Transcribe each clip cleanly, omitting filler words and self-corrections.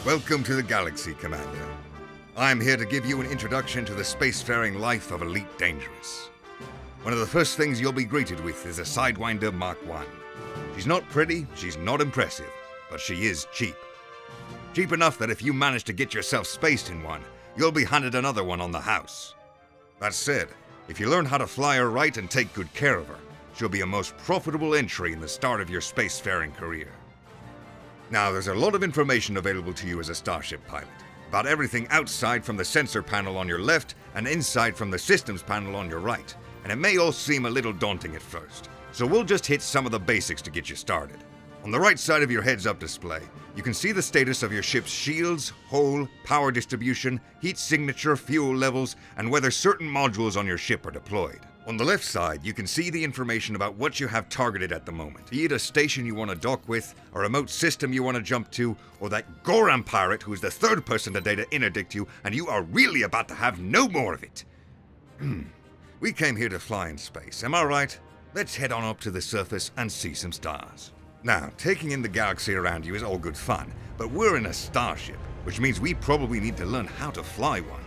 Welcome to the galaxy, Commander. I'm here to give you an introduction to the spacefaring life of Elite Dangerous. One of the first things you'll be greeted with is a Sidewinder Mark I. She's not pretty, she's not impressive, but she is cheap. Cheap enough that if you manage to get yourself spaced in one, you'll be handed another one on the house. That said, if you learn how to fly her right and take good care of her, she'll be a most profitable entry in the start of your spacefaring career. Now, there's a lot of information available to you as a Starship pilot, about everything outside from the sensor panel on your left and inside from the systems panel on your right, and it may all seem a little daunting at first, so we'll just hit some of the basics to get you started. On the right side of your heads-up display, you can see the status of your ship's shields, hull, power distribution, heat signature, fuel levels, and whether certain modules on your ship are deployed. On the left side, you can see the information about what you have targeted at the moment, be it a station you want to dock with, a remote system you want to jump to, or that Goran pirate who is the third person today to interdict you, and you are really about to have no more of it. We came here to fly in space, am I right? Let's head on up to the surface and see some stars. Now, taking in the galaxy around you is all good fun, but we're in a starship, which means we probably need to learn how to fly one.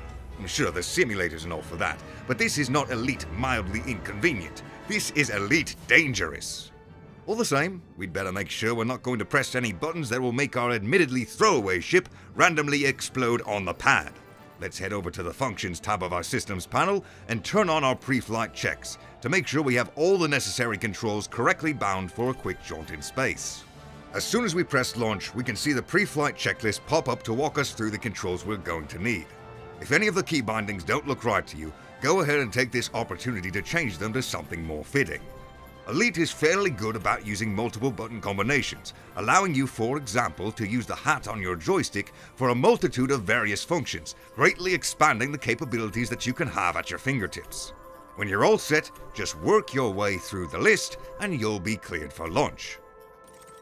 Sure, there's simulators and all for that, but this is not elite mildly inconvenient. This is elite dangerous. All the same, we'd better make sure we're not going to press any buttons that will make our admittedly throwaway ship randomly explode on the pad. Let's head over to the Functions tab of our Systems panel and turn on our pre-flight checks to make sure we have all the necessary controls correctly bound for a quick jaunt in space. As soon as we press launch, we can see the pre-flight checklist pop up to walk us through the controls we're going to need. If any of the key bindings don't look right to you, go ahead and take this opportunity to change them to something more fitting. Elite is fairly good about using multiple button combinations, allowing you, for example, to use the hat on your joystick for a multitude of various functions, greatly expanding the capabilities that you can have at your fingertips. When you're all set, just work your way through the list and you'll be cleared for launch.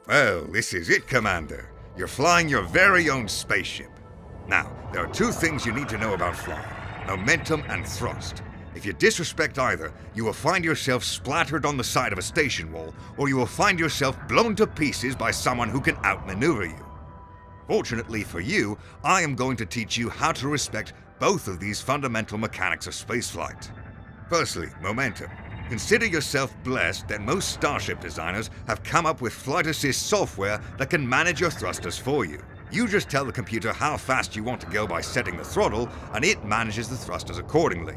Well, this is it, Commander. You're flying your very own spaceship. Now, there are two things you need to know about flying: momentum and thrust. If you disrespect either, you will find yourself splattered on the side of a station wall, or you will find yourself blown to pieces by someone who can outmaneuver you. Fortunately for you, I am going to teach you how to respect both of these fundamental mechanics of spaceflight. Firstly, momentum. Consider yourself blessed that most Starship designers have come up with flight assist software that can manage your thrusters for you. You just tell the computer how fast you want to go by setting the throttle, and it manages the thrusters accordingly.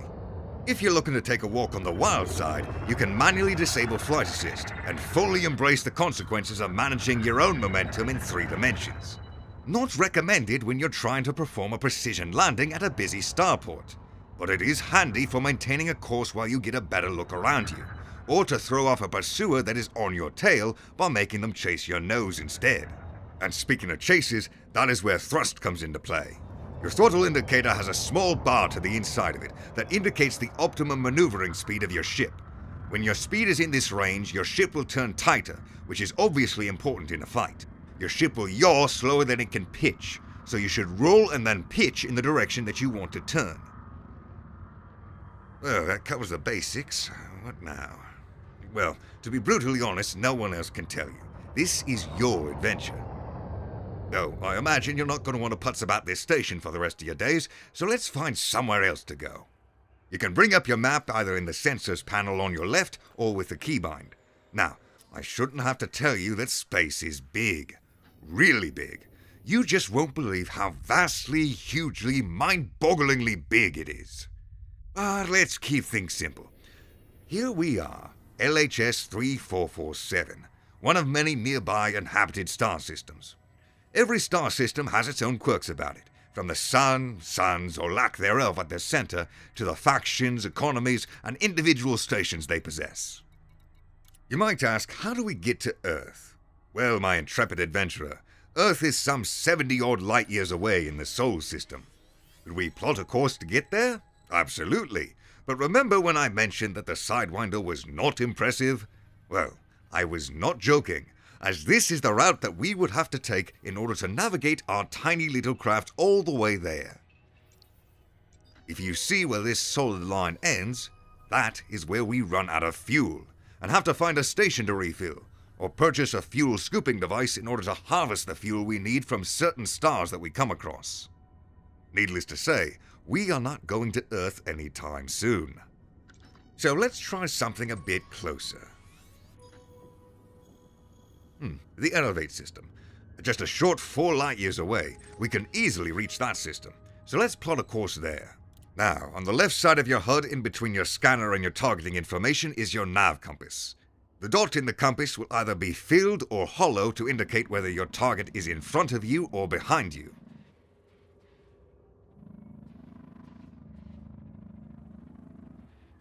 If you're looking to take a walk on the wild side, you can manually disable flight assist and fully embrace the consequences of managing your own momentum in 3 dimensions. Not recommended when you're trying to perform a precision landing at a busy starport, but it is handy for maintaining a course while you get a better look around you, or to throw off a pursuer that is on your tail by making them chase your nose instead. And speaking of chases, that is where thrust comes into play. Your throttle indicator has a small bar to the inside of it that indicates the optimum maneuvering speed of your ship. When your speed is in this range, your ship will turn tighter, which is obviously important in a fight. Your ship will yaw slower than it can pitch, so you should roll and then pitch in the direction that you want to turn. Well, that covers the basics. What now? Well, to be brutally honest, no one else can tell you. This is your adventure. Though, I imagine you're not going to want to putz about this station for the rest of your days, so let's find somewhere else to go. You can bring up your map either in the sensors panel on your left or with the keybind. Now, I shouldn't have to tell you that space is big. Really big. You just won't believe how vastly, hugely, mind-bogglingly big it is. But let's keep things simple. Here we are, LHS 3447, one of many nearby inhabited star systems. Every star system has its own quirks about it, from the sun, suns, or lack thereof at their center, to the factions, economies, and individual stations they possess. You might ask, how do we get to Earth? Well, my intrepid adventurer, Earth is some 70-odd light-years away in the Sol system. Could we plot a course to get there? Absolutely. But remember when I mentioned that the Sidewinder was not impressive? Well, I was not joking, as this is the route that we would have to take in order to navigate our tiny little craft all the way there. If you see where this solid line ends, that is where we run out of fuel and have to find a station to refill, or purchase a fuel scooping device in order to harvest the fuel we need from certain stars that we come across. Needless to say, we are not going to Earth anytime soon. So let's try something a bit closer. The Elevate system. Just a short 4 light years away, we can easily reach that system, so let's plot a course there. Now, on the left side of your HUD, in between your scanner and your targeting information, is your nav compass. The dot in the compass will either be filled or hollow to indicate whether your target is in front of you or behind you.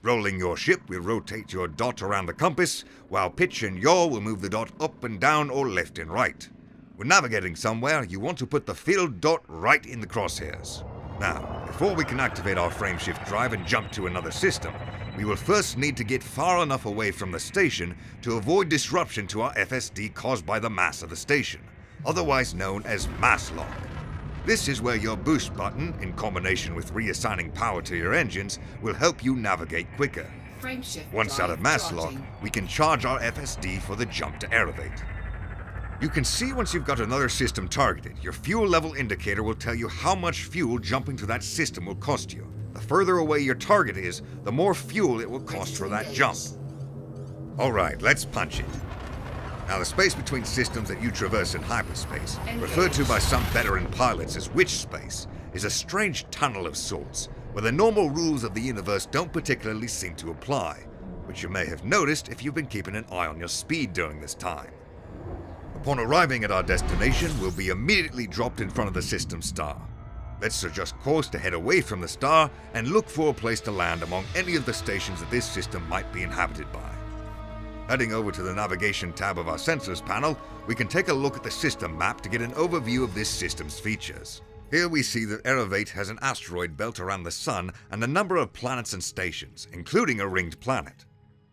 Rolling your ship will rotate your dot around the compass, while pitch and yaw will move the dot up and down or left and right. When navigating somewhere, you want to put the filled dot right in the crosshairs. Now, before we can activate our frameshift drive and jump to another system, we will first need to get far enough away from the station to avoid disruption to our FSD caused by the mass of the station, otherwise known as mass lock. This is where your boost button, in combination with reassigning power to your engines, will help you navigate quicker. Once out of mass lock, we can charge our FSD for the jump to elevate. You can see once you've got another system targeted, your fuel level indicator will tell you how much fuel jumping to that system will cost you. The further away your target is, the more fuel it will cost for that jump. Alright, let's punch it. Now, the space between systems that you traverse in hyperspace, referred to by some veteran pilots as witch space, is a strange tunnel of sorts, where the normal rules of the universe don't particularly seem to apply, which you may have noticed if you've been keeping an eye on your speed during this time. Upon arriving at our destination, we'll be immediately dropped in front of the system star. Let's adjust course to head away from the star and look for a place to land among any of the stations that this system might be inhabited by. Heading over to the navigation tab of our sensors panel, we can take a look at the system map to get an overview of this system's features. Here we see that Elevate has an asteroid belt around the Sun and a number of planets and stations, including a ringed planet.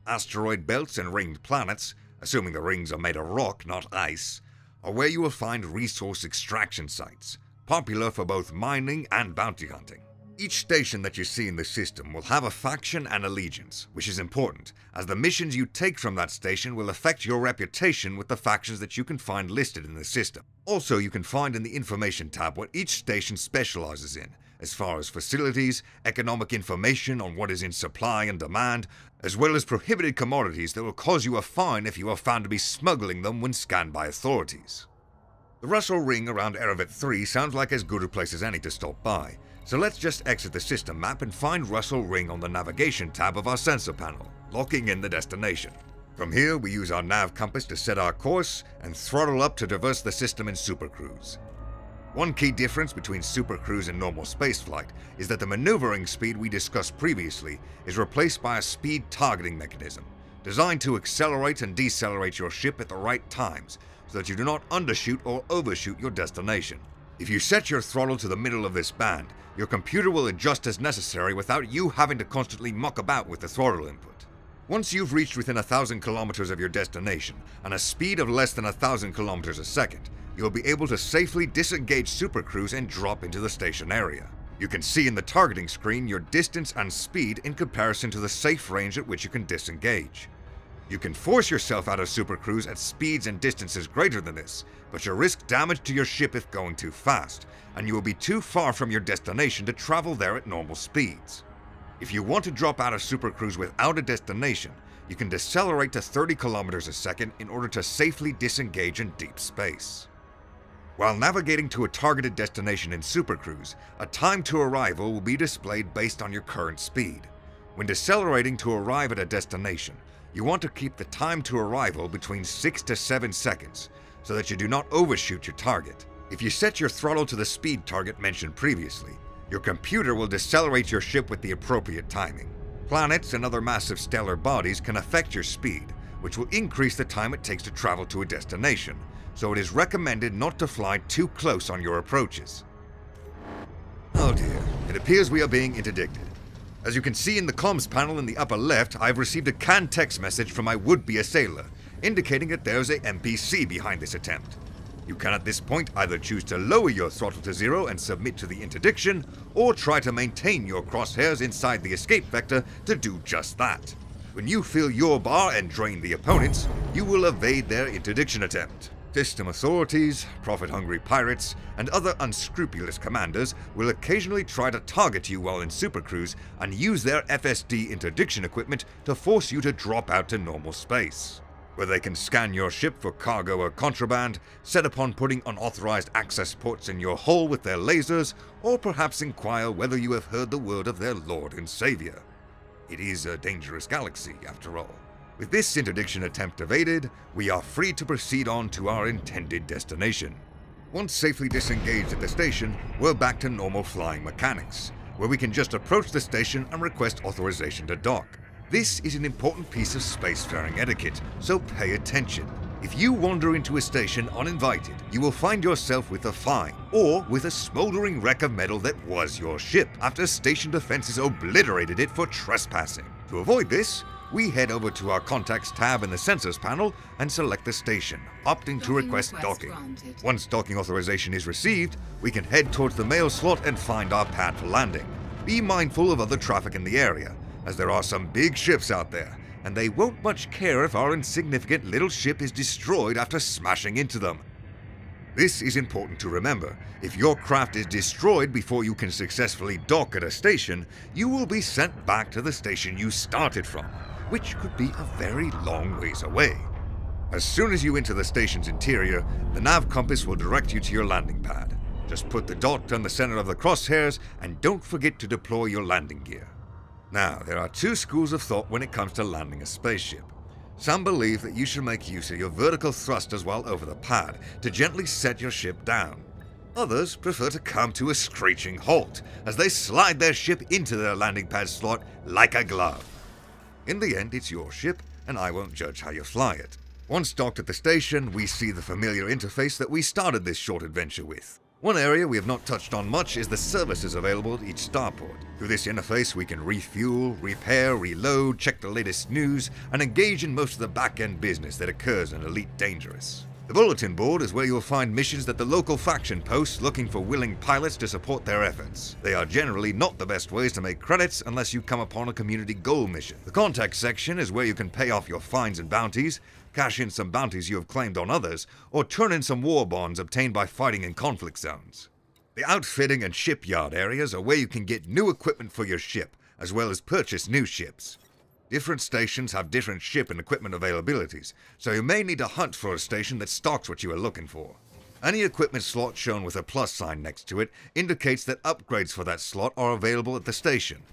Asteroid belts and ringed planets, assuming the rings are made of rock, not ice, are where you will find resource extraction sites, popular for both mining and bounty hunting. Each station that you see in the system will have a faction and allegiance, which is important, as the missions you take from that station will affect your reputation with the factions that you can find listed in the system. Also, you can find in the information tab what each station specializes in, as far as facilities, economic information on what is in supply and demand, as well as prohibited commodities that will cause you a fine if you are found to be smuggling them when scanned by authorities. The Russell Ring around Erevet 3 sounds like as good a place as any to stop by, so let's just exit the system map and find Russell Ring on the navigation tab of our sensor panel, locking in the destination. From here, we use our nav compass to set our course and throttle up to traverse the system in supercruise. One key difference between supercruise and normal spaceflight is that the maneuvering speed we discussed previously is replaced by a speed targeting mechanism, designed to accelerate and decelerate your ship at the right times so that you do not undershoot or overshoot your destination. If you set your throttle to the middle of this band, your computer will adjust as necessary without you having to constantly muck about with the throttle input. Once you've reached within 1,000 kilometers of your destination and a speed of less than 1,000 kilometers a second, you'll be able to safely disengage supercruise and drop into the station area. You can see in the targeting screen your distance and speed in comparison to the safe range at which you can disengage. You can force yourself out of supercruise at speeds and distances greater than this, but you'll risk damage to your ship if going too fast, and you will be too far from your destination to travel there at normal speeds. If you want to drop out of supercruise without a destination, you can decelerate to 30 kilometers a second in order to safely disengage in deep space. While navigating to a targeted destination in supercruise, a time to arrival will be displayed based on your current speed. When decelerating to arrive at a destination, you want to keep the time to arrival between 6 to 7 seconds, so that you do not overshoot your target. If you set your throttle to the speed target mentioned previously, your computer will decelerate your ship with the appropriate timing. Planets and other massive stellar bodies can affect your speed, which will increase the time it takes to travel to a destination, so it is recommended not to fly too close on your approaches. Oh dear, it appears we are being interdicted. As you can see in the comms panel in the upper left, I've received a canned text message from my would-be assailer, indicating that there's a NPC behind this attempt. You can at this point either choose to lower your throttle to 0 and submit to the interdiction, or try to maintain your crosshairs inside the escape vector to do just that. When you fill your bar and drain the opponent's, you will evade their interdiction attempt. System authorities, profit-hungry pirates, and other unscrupulous commanders will occasionally try to target you while in supercruise and use their FSD interdiction equipment to force you to drop out to normal space, where they can scan your ship for cargo or contraband, set upon putting unauthorized access ports in your hull with their lasers, or perhaps inquire whether you have heard the word of their Lord and Savior. It is a dangerous galaxy, after all. With this interdiction attempt evaded, we are free to proceed on to our intended destination. Once safely disengaged at the station, we're back to normal flying mechanics, where we can just approach the station and request authorization to dock. This is an important piece of spacefaring etiquette, so pay attention. If you wander into a station uninvited, you will find yourself with a fine, or with a smoldering wreck of metal that was your ship, after station defenses obliterated it for trespassing. To avoid this, we head over to our Contacts tab in the Sensors panel and select the station, opting to request docking. Granted. Once docking authorization is received, we can head towards the mail slot and find our pad for landing. Be mindful of other traffic in the area, as there are some big ships out there, and they won't much care if our insignificant little ship is destroyed after smashing into them. This is important to remember. If your craft is destroyed before you can successfully dock at a station, you will be sent back to the station you started from, which could be a very long ways away. As soon as you enter the station's interior, the nav compass will direct you to your landing pad. Just put the dot on the center of the crosshairs and don't forget to deploy your landing gear. Now, there are two schools of thought when it comes to landing a spaceship. Some believe that you should make use of your vertical thrusters while over the pad to gently set your ship down. Others prefer to come to a screeching halt as they slide their ship into their landing pad slot like a glove. In the end, it's your ship, and I won't judge how you fly it. Once docked at the station, we see the familiar interface that we started this short adventure with. One area we have not touched on much is the services available at each starport. Through this interface, we can refuel, repair, reload, check the latest news, and engage in most of the back-end business that occurs in Elite Dangerous. The bulletin board is where you'll find missions that the local faction posts looking for willing pilots to support their efforts. They are generally not the best ways to make credits unless you come upon a community goal mission. The contact section is where you can pay off your fines and bounties, cash in some bounties you have claimed on others, or turn in some war bonds obtained by fighting in conflict zones. The outfitting and shipyard areas are where you can get new equipment for your ship, as well as purchase new ships. Different stations have different ship and equipment availabilities, so you may need to hunt for a station that stocks what you are looking for. Any equipment slot shown with a plus sign next to it indicates that upgrades for that slot are available at the station.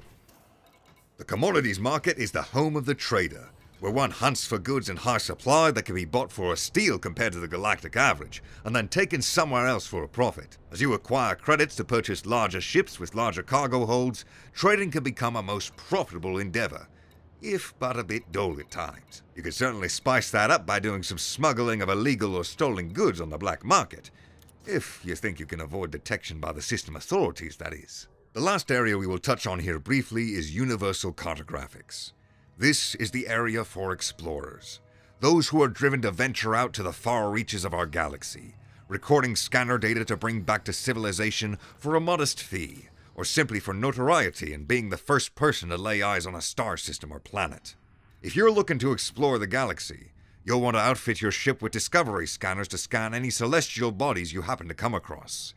The commodities market is the home of the trader, where one hunts for goods in high supply that can be bought for a steal compared to the galactic average, and then taken somewhere else for a profit. As you acquire credits to purchase larger ships with larger cargo holds, trading can become a most profitable endeavor, if but a bit dull at times. You could certainly spice that up by doing some smuggling of illegal or stolen goods on the black market, if you think you can avoid detection by the system authorities, that is. The last area we will touch on here briefly is universal cartographics. This is the area for explorers, those who are driven to venture out to the far reaches of our galaxy, recording scanner data to bring back to civilization for a modest fee, or simply for notoriety and being the first person to lay eyes on a star system or planet. If you're looking to explore the galaxy, you'll want to outfit your ship with discovery scanners to scan any celestial bodies you happen to come across.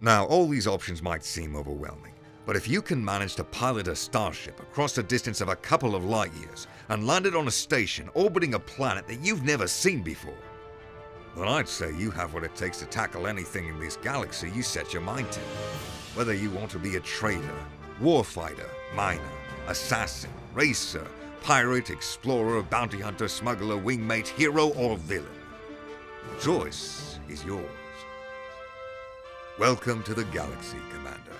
Now, all these options might seem overwhelming, but if you can manage to pilot a starship across a distance of a couple of light years and land it on a station orbiting a planet that you've never seen before, then I'd say you have what it takes to tackle anything in this galaxy you set your mind to. Whether you want to be a trader, warfighter, miner, assassin, racer, pirate, explorer, bounty hunter, smuggler, wingmate, hero, or villain, the choice is yours. Welcome to the galaxy, Commander.